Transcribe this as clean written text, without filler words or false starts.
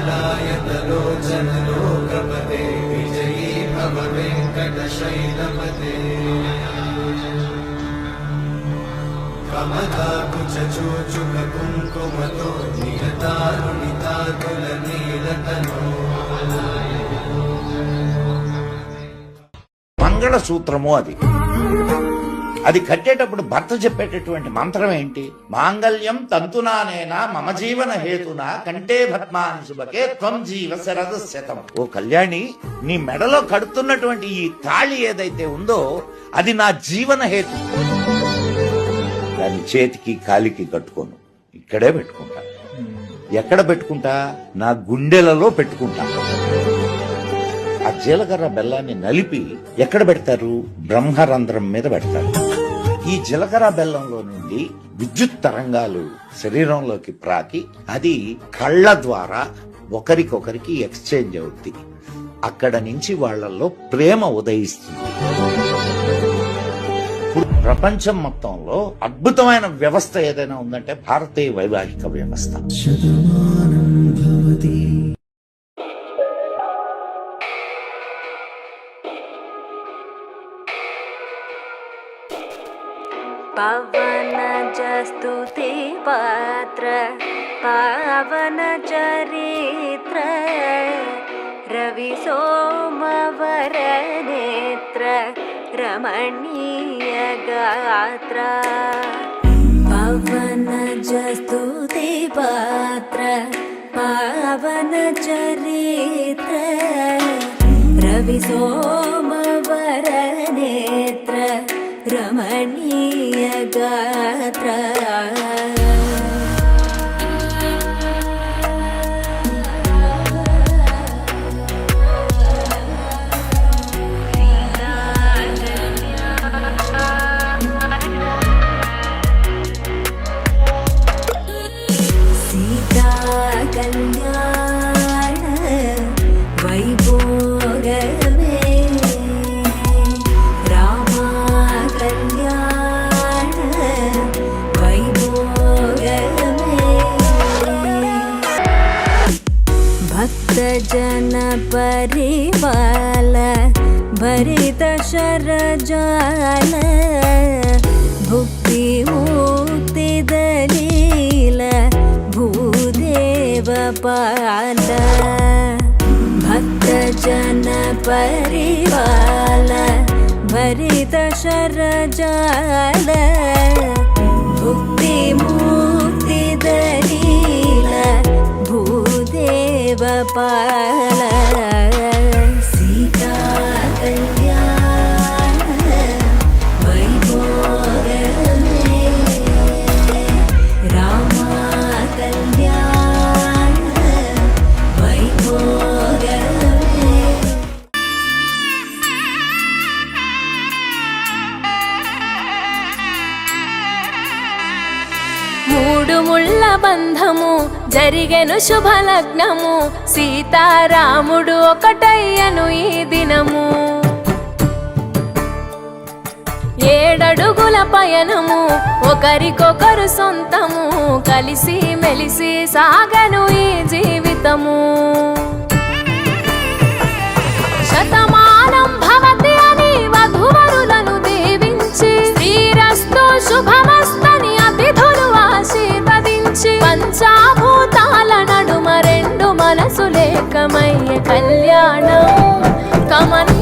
कमलायतलोचनलोकपते विजयी भव वेङ्कटशैलपते कमलाकुचूचुककुङ्कुमतो नियतारुणितातुलनीलतनो మంగళసూత్రము అది కట్టేటప్పుడు భర్త చెప్పేటటువంటి మంత్రం ఏంటి? మాంగళ్యం తంతునానేనా మమ జీవన హేతునా కంటే భద్మాని శుభకే త్వం జీవ శరద శతం. ఓ కళ్యాణి, నీ మెడలో కడుతున్నటువంటి ఈ తాళి ఏదైతే ఉందో అది నా జీవన హేతు. దాని చేతికి కాలికి కట్టుకోను, ఇక్కడే పెట్టుకుంటా. ఎక్కడ పెట్టుకుంటా? నా గుండెలలో పెట్టుకుంటా. ఆ జీలకర్ర బెల్లాన్ని నలిపి ఎక్కడ పెడతారు? బ్రహ్మరంధ్రం మీద పెడతారు. ఈ జీలకర్ర బెల్లంలో నుండి విద్యుత్ తరంగాలు శరీరంలోకి ప్రాకి అది కళ్ళ ద్వారా ఒకరికొకరికి ఎక్స్చేంజ్ అవుతుంది. అక్కడ నుంచి వాళ్లలో ప్రేమ ఉదయిస్తుంది. ప్రపంచం మొత్తంలో అద్భుతమైన వ్యవస్థ ఏదైనా ఉందంటే భారతీయ వైవాహిక వ్యవస్థ. పవన జస్తుతి పాత్ర పావన చరిత్ర రవి సోమవర నేత్ర రమణీయ గాత్ర. పవన జస్తుతి పాత్ర పావన చరిత్ర రవి సోమవర నేత్ర రమణీయ గాత్ర. సీతా కళ్యాణ వైభోగమే జన పరివాల భరిత శరజాల భుక్తి ముక్తి దలీల భూదేవ పాల. భక్త జన పరివాల భరిత శరజాల భుక్తి ముక్తి దలీల భూదేవ పాల. సీతా కళ్యాణ వైభోగమే రామ కళ్యాణ వైభోగమే. మూడు ముళ్ళ బంధము జరిగెను శుభలగ్నము సీతారాముడు ఒకటయ్యను ఈ దినము. 7 అడుగుల పయనము ఒకరికొకరు సొంతము కలిసి మెలిసి సాగను ఈ జీవితము. శతమానం భవతి అని వధువరులను దీవించి శ్రీరస్తు శుభమస్తని అతిథులు ఆశీర్వదించి పంచాభూతాల నడుమ 2 మనసులేకమయ్యే కళ్యాణం కమన్